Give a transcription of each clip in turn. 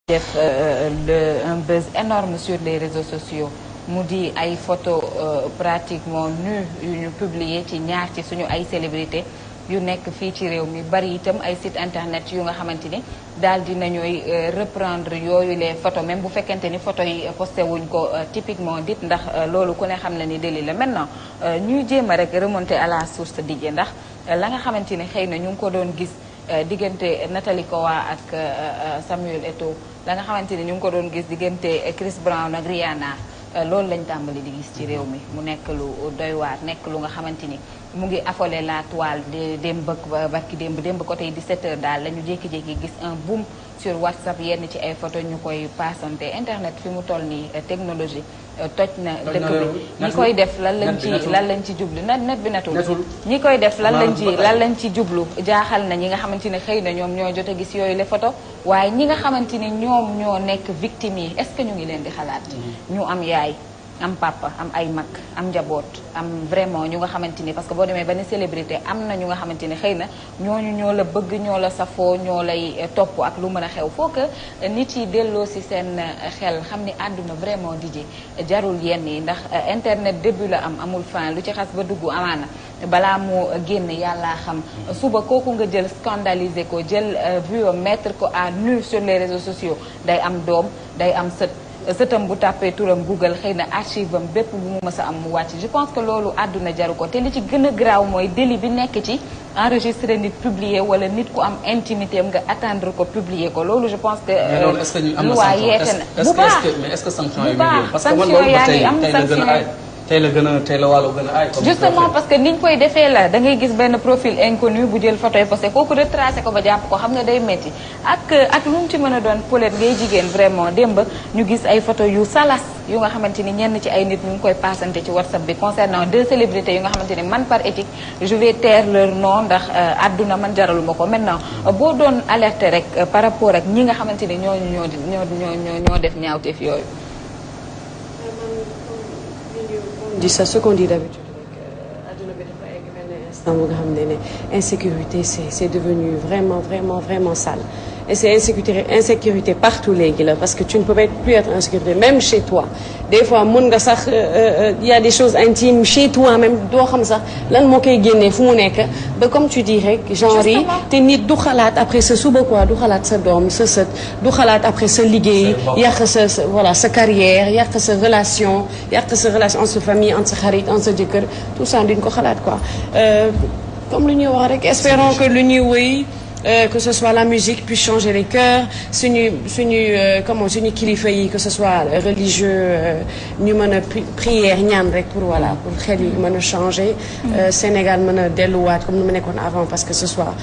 def un buzz énorme sur les réseaux sociaux mu di ay photo pratiquement nu yu ñu publier ci ñaar ci suñu ay célébrité yu nekk fii ci réew mi bari itam ay site internet yu nga xamante ni daal di nañooy reprendre yooyu les photos même bu fekkente ni photo yi posté wuñ ko typiquement dit ndax loolu ku ne xam na ni délit la maintenant ñuy jéem a rek remonter à la source Didier ndax la nga xamante ni xëy na ñu ngi ko doon gis diggante Nathalie Kowa ak Samuel Eto'o la nga xamante ni ñu ngi ko doon gis diggante Chris Brown ak Rihanna loolu lañ tàmbali di gis ci réew mi mu nekk lu doy waar nekk lu nga xamante ni mu ngi affolé la toile démb ak barki démb côté 17h daal la ñu jékki-jékki gis un boom sur WhatsApp yenn ci ay photo ñu koy passante internet fi mu toll nii technologie toj na dëkk bi ñi koy def lan lañ ci jublu net bi netul ñi koy def lan lañ ci jublu jaaxal na ñi nga xamante ni xëy na ñoom ñoo jot a gis yooyu les photo waaye ñi nga xamante ni ñoom ñoo nekk victime yi est-ce que ñu ngi leen di xalaat ñu am yaay am papa am ay mag am njaboot am vraiment ñu nga xamante ni parce que boo demee ba ne célébrité am na ñu nga xamante ni xëy na ñooñu ñoo la bëgg ñoo la safoo ñoo lay topp ak lu mën a xew faut que nit yi delloo si seen xel xam ni àdduna vraiment di jarul yenn yi ndax internet début la amul fin lu ci xas ba dugg amaana balaa moo génn yàllaa xam suba kooku nga jël scandaliser ko jël vue mettre ko à nu sur les réseaux sociaux day am doom day am sëtam bu tàppee turam Google xëy na archive am bépp bu mu mës a am mu wàcc je pense que loolu àdduna jaru ko te li ci gën a graaw mooy délit bi nekk ci enregistré nit publier wala nit ku am intimité am nga attendre ko publier ko loolu je pense que. mais loolu est-ce que ñu am na sanction bu baax mais est-ce que sanction yi parce que man loolu ba tey tey la wàllu gën a aay. justement parce que niñ koy defee la da ngay gis benn profil inconnu bu jël photo yi posté kooku retracé ko ba jàpp ko xam nga day metti ak lu mu ci mën a doon Paulette ngay jigéen vraiment démb ñu gis ay photo yu salas yu nga xamante ni ñenn ci ay nit ñu ngi koy passante ci WhatsApp bi concernant deux célébrités yu nga xamante ni man par éthique je vais taire leur nom ndax àdduna man jaraluma ko maintenant boo doon alerter rek par rapport ak ñi nga xamante ni ñoo def ñaawteef yooyu. dit ça ce qu'on dit d'habitude adduna bi dafa egg benn instant bu nga xam ne insécurité c'est devenu vraiment sale et c'est insécurité partout léegi la parce que tu ne peux plus être en sécurité même chez toi des fois mën nga sax il y a des choses intimes chez toi même doo xam sax lan moo koy génnee fu mu nekk ba comme tu dis rek genre yi te nit du xalaat après sa suba quoi du xalaat sa doom sa sët du xalaat après sa liggéey yàq sa carrière yàq sa relation entre sa famille entre sa xarit entre sa jëkkër tout ça duñ ko xalaat quoi comme lu ñuy wax rek espérons que lu ñuy wëy que ce soit la musique puisse changer les cœurs suñu kilifa yi que ce soit religieux ñu mën a prière ñaan rek pour xel yi mën a changer Sénégal mën a delluwaat comme ni mu nekkoon avant parce que ce soit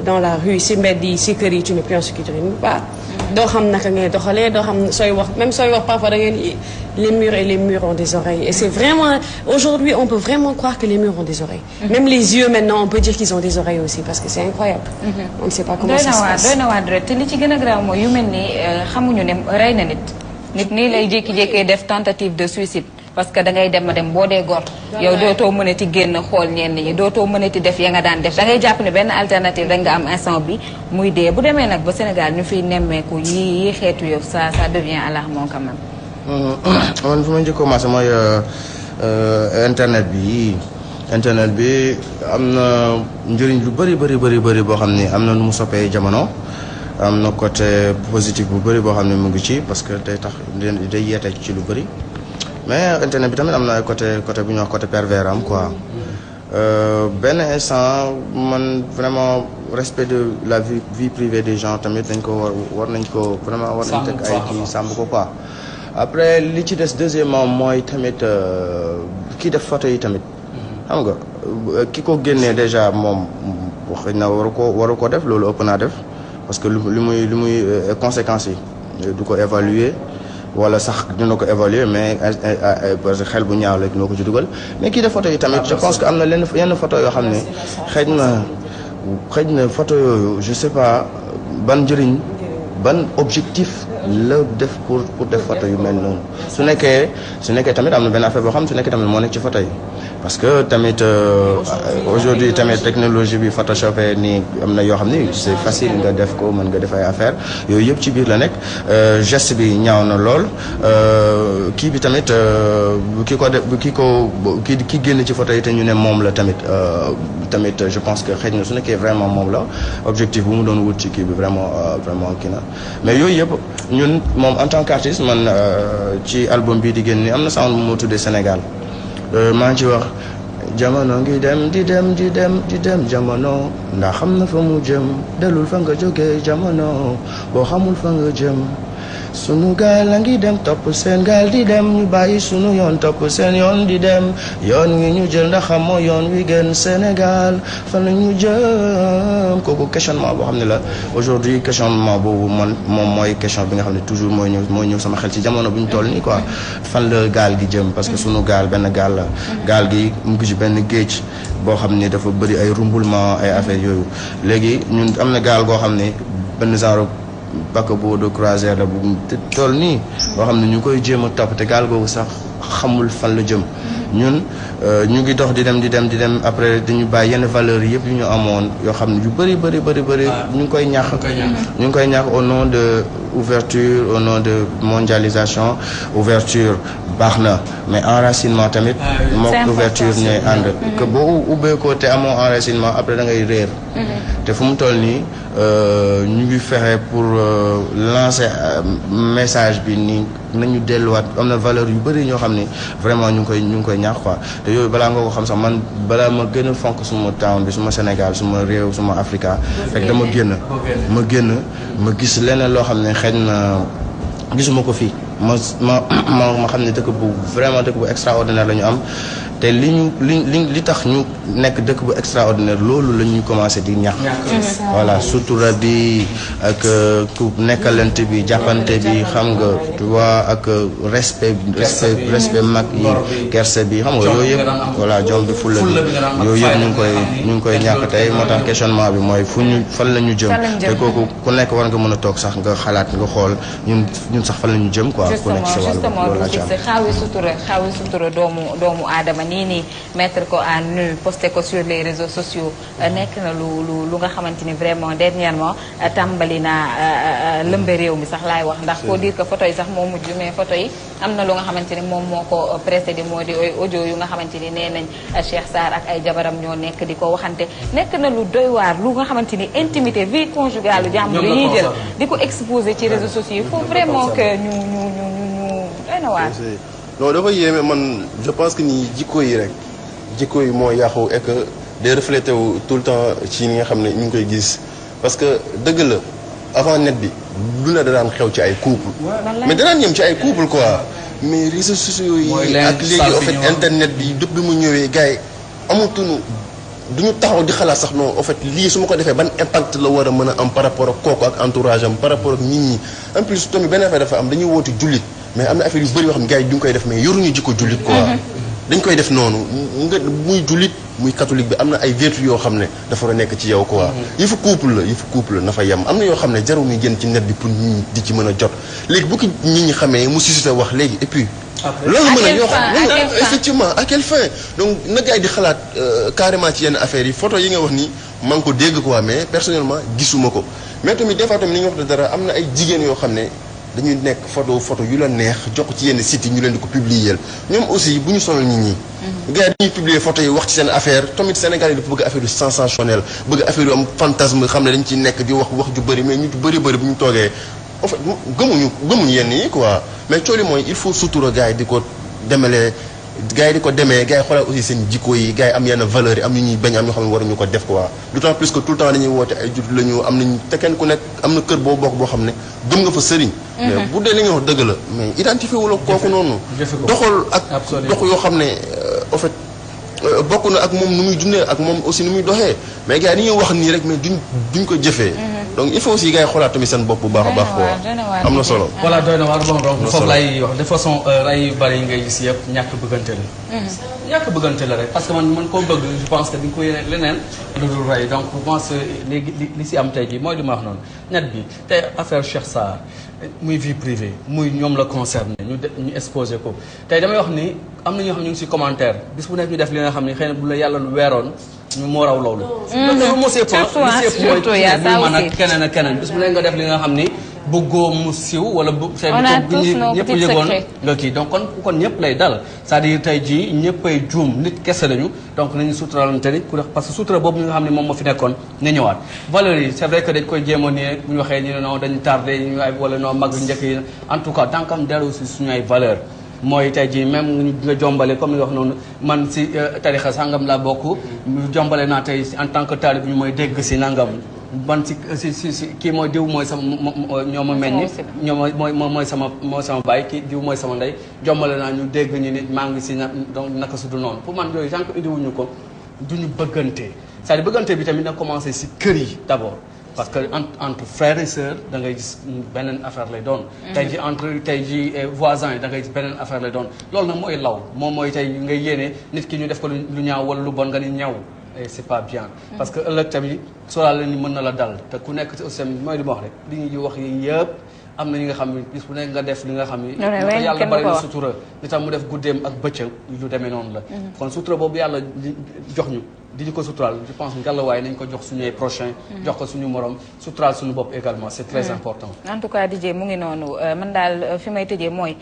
dans la rue si mbedd yi si kër yi tu n'es plus en sécurité pas doo xam naka ngay doxalee doo xam sooy wax parfois da ngeen les murs ont des oreilles et c'est vraiment aujourd'hui on peut vraiment croire que les murs ont des oreilles même les yeux maintenant on peut dire qu'ils ont des oreilles aussi parce que c'est incroyable on ne sait pas comment ça se passe doy na waar te li ci gën a graaw mooy yu mel ni xamuñu ne rey na nit nii lay jékki-jékkee def tentative de suicide parce que da ngay dem boo dee gor yow dootoo mënati génn xool ñenn ñi dootoo mënati def ya nga daan def da ngay jàpp ne benn alternative rek nga am instant bi muy dee bu demee nag ba Sénégal ñu fiy nemmeeku yi xeetu yow ça devient alarmant quand même. man fu ma njëkk commencé mooy internet bi am na njëriñ lu bëri boo xam ni am na nu mu soppee jamono am na côté positif bu bëri boo xam ne mu ngi ci parce que day tax day yeete ci lu bëri mais internet bi tamit am na ay côté bu ñuy wax côté pervers am quoi benn instant man vraiment respect de la vie privée des gens tamit dañ ko war nañ teg ay kii sàmm ko quoi après li ci des deuxièmement mooy tamit kii def photo yi tamit xam nga ki ko génnee déjà moom xëy na waru ko def loolu ëpp naa def parce que li muy conséquences yi du ko évaluer wala sax dina ko évaluer mais parce que xel bu ñaaw la dina ko ci dugal mais kii def photo yi tamit je pense que am na yenn photo yoo xam ne xëy na photo yooyu je sais pas ban njëriñ ban objectif la def pour def photo yu mel noonu su nekkee tamit am na benn affaire boo xam su nekkee tamit moo nekk ci photo yi parce que tamit aujourd'hui tamit technologie bi photoshopé nii am na yoo xam ni c'est facile nga def ko mën nga def ay affaire yooyu yëpp ci biir la nekk geste bi ñaaw na lool kii bi tamit ki génn ci photo yi te ñu ne moom la tamit je pense que xëy na su nekkee vraiment moom la objectif bu mu doon wut ci kii bi vraiment kii na mais yooyu yëpp ñun moom en tant qu'artiste man ci album bii di génn ni am na sound bu moo tuddee Sénégal maa ngi ci wax jamono ngi dem di dem jamono ndax xam na fa mu jëm delul fa nga jógee jamono boo xamul fa nga jëm sunu gaal la ngi dem topp seen gaal di dem ñu bàyyi sunu yoon topp seen yoon di dem yoon wi ñu jël ndax xamoo yoon wi gën Sénégal fan la ñu jëm kooku questionnement boo xam ne la aujourd'hui questionnement boobu moom mooy question bi nga xam ne toujours mooy ñëw sama xel ci jamono bu ñu toll nii quoi fan la gaal gi jëm parce que sunu gaal benn gaal la gaal gi mu ngi ci benn géej boo xam ne dafa bëri ay rumbulement ay affaires yooyu léegi ñun am na gaal goo xam ne benn genre paquebot de croisière la bu toll nii boo xam ne ñu koy jéem a topp te gaal googu sax xamul fan la jëm ñun ñu ngi dox di dem après dañu bàyyi yenn valeurs yëpp yu ñu amoon yoo xam ne yu bëri ñu ngi koy ñàkk au nom de ouverture au nom de mondialisation ouverture baax na mais enracinement tamit mook ouverture ñooy ànd que boo ubbeekoo te amoo enracinement après da ngay réer te fu mu toll nii ñu ngi fexe pour lancer message bi nii nañu delluwaat am na valeur yu bëri ñoo xam ni vraiment ñu ngi koy ñaax quoi te yooyu balaa nga ko xam sax man balaa ma gën a fonk suma town bi suma Sénégal suma réew suma Africa rek dama génn ma gis leneen loo xam ne xëy na gisuma ko fii ma xam ne dëkk bu extraordinaire la ñu am te li tax ñu nekk dëkk bu extraordinaire loolu la ñuy commencé di ñax voilà sutura bi ak ku nekkalante bi jàppante bi xam nga tu vois ak respect mag yi kerse bi xam nga yooyu yëpp voilà jom bi fulla bi yooyu yëpp ñu ngi koy ñàkk tey moo tax questionnement bi mooy fan la ñu jëm te kooku ku nekk war nga mën a toog sax nga xalaat nga xool ñun sax fan la ñu jëm quoi ku nekk sa wàllu loolu laa ci am xaawi sutura doomu aadama nii mettre ko à nu poster ko sur les réseaux sociaux nekk na lu nga xamante ni vraiment dernièrement tàmbali naa lëmbe réew mi sax laay wax ndax faut dire que photo yi sax moo mujj mais photo yi am na lu nga xamante ni moom moo ko précédé moo di audio yu nga xamante ni nee nañ Cheikh Sarr ak ay jabaram ñoo nekk di ko waxante nekk na lu doy waar lu nga xamante ni intimité vie conjugale lu jàmbur yi ñuy jël di ko exposer ci réseaux sociaux yi il faut vraiment que ñu doy na waar non dafa yéeme man je pense que ni jikko yi moo yàqu et que day reflété wu tout le temps ci ñi nga xam ne ñu ngi koy gis parce que dëgg la avant net bi lu ne da daan xew ci ay couple mais danaan ñëm ci ay couple quoi mais réseaux sociaux yi ak léegi en fait internet bi depuis mu ñëwee gars yi amatuñu duñu taxaw di xalaat sax non en fait lii su ma ko defee ban impact la war a mën a am par rapport ak kooku ak entourage am par rapport ak nit ñi en plus tamit benn affaire dafa am dañuy woote jullit mais am na affaire yu bëri yoo xam ne gars yi du ñu koy def mais yoruñu jikko jullit quoi dañ koy def noonu nga muy jullit muy catholique bi am na ay vertu yoo xam ne dafa war a nekk ci yow quoi yëfu couple la na fa yem am na yoo xam ne jarul ñu génn ci net bi pour nit ñi di ci mën a jot léegi bu ko nit ñi xamee mu suscité wax léegi et puis loolu mën a yoo xam effectivement à quelle fin donc na gars yi di xalaat carrément ci yenn affaires yi photo yi nga wax nii maa ngi ko dégg quoi mais personnellement gisuma ko mais tamit des fois tamit li nga wax de dara am na ay jigéen yoo xam ne dañuy nekk photo yu la neex jox ci yenn sites yi ñu leen di ko publier ñoom aussi bu ñu sonal nit ñi gars yi dañuy publier photo yi wax ci seen affaire tamit Sénégal yi dafa bëgg affaire yu sensationnel bëgg affaire yu am fantasme xam ne dañ ciy nekk di wax ju bëri mais ñu bëri bu ñu toogee en fait gëmuñu yenn yi quoi mais cooli mooy il faut sutura gars yi di ko demalee gars yi di ko demee gars yi xoolal aussi seen jikko yi gars yi am yenn valeurs yi am ñu ñuy bañ am ñoo xam ne waruñu ko def quoi d'autant plus que tout le temps dañuy woote ay jut la ñu am nañ te kenn ku nekk am na kër boo bokk boo xam ne gëm nga fa sëriñ mais bu dee li nga wax dëgg la mais identifié wu la kooku noonu doxal ak dox yoo xam ne en fait bokk na ak moom nu muy dundee ak moom aussi nu muy doxee mais gars yi dañuy wax nii rek mais duñ ko jëfee. donc il faut aussi gars yi xoolaat tamit seen bopp bu baax a baax. quoi am na solo. voilà doy na waar bon donc foofu lay wax de façon ray yu bari yi ngay gis yëpp ñàkk bëggante la. ñàkk bëggante la rek parce que man koo bëgg je pense que di nga ko yéene leneen lu dul ray donc je pense léegi li si am tey jii mooy li ma wax noonu net bi tey affaire Cheikh Sarr muy vie privée muy ñoom la concerné ñu exposé ko tey damay wax ni am na ñoo xam ñu ngi si commentaire bis bu nekk ñu def li nga xam ne xëy na bu la yàlla lu weeroon ñu moo raw loolu. loolu moo sépp man ak keneen ak keneen bis bu nekk nga def li nga xam ni bëggoo mu siw wala bu ñëpp yëgoon nga kii donc kon ñëpp lay dal c'est-à-dire tey jii ñëppay juum nit kese lañu donc nañu suturalante ni parce que sutura boobu nga xam ne moom moo fi nekkoon na ñëwaat valeurs yi c'est vrai que dañ koy jéemoon nii rek bu ñu waxee ñu ne non dañu tardé ñu ay wala non mag njëkk yi en tout cas tant que am dellu si suñu ay valeurs mooy tey jii même nga jombale comme ni nga wax noonu man si tarixa sangam laa bokk jombale naa tey en tant que talib ñu mooy dégg si nangam man si kii mooy diw mooy sama ñoo ma meññ ñoo mooy sama baay kii diw mooy sama ndey jombale naa ñu dégg ñu nit maa ngi si donc naka su du noonu pour man yooyu tant que indiwuñu ko duñu bëggante c'est-à-dire bëggante bi tamit na commencé si kër yi d'abord parce que entre frères et sœurs da ngay gis beneen affaire lay doon. tey ji entre tey ji voisins yi da ngay gis beneen affaire lay doon loolu nag mooy law moom mooy tey ngay yéene nit ki ñu def ko lu ñaaw wala lu bon nga ni ñaaw et c'est pas bien. parce que ëllëg tamit sóoraale ni mën na la dal te ku nekk aussi mooy li ma wax rek li ñuy wax yi yëpp am na ñi nga xam ne bis bu nekk nga def li nga xam ni. yàlla bari na sutura li tax mu def guddeem ak bëccëg lu demee noonu la. kon sutura boobu yàlla jox ñu. di ñu ko suturaal je pense ngallaawaay nañ ko jox suñuy prochain jox ko suñu morom suturaal suñu bopp également c'est très important. en tout cas DJ mu ngi noonu man daal fi may tëjee mooy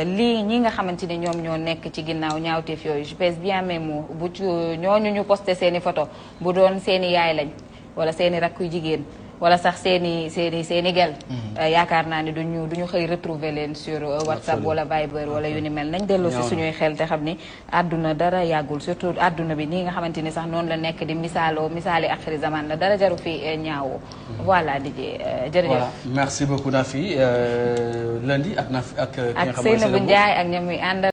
lii ñi nga xamante ni ñoom ñoo nekk ci ginnaaw ñaawteef yooyu je pèse bien mes mots bu ñooñu ñu posté seen i photo bu doon seen i yaay lañ wala seen i rakk yu jigéen wala sax seen i gel yaakaar naa ni duñu xëy retrouver leen sur WhatsApp wala Viber wala yu ni mel nañ delloo si suñuy xel te xam ni àdduna dara yàggul surtout àdduna bi nii nga xamante ni sax noonu la nekk di misaali axiri zaman la dara jaru fi ñaawoo voilà DJ jërëjëf voilà merci beaucoup Nafi lundi ak Nafi ak ki nga xam ne Seynabou Ndiaye ak ñam muy àndal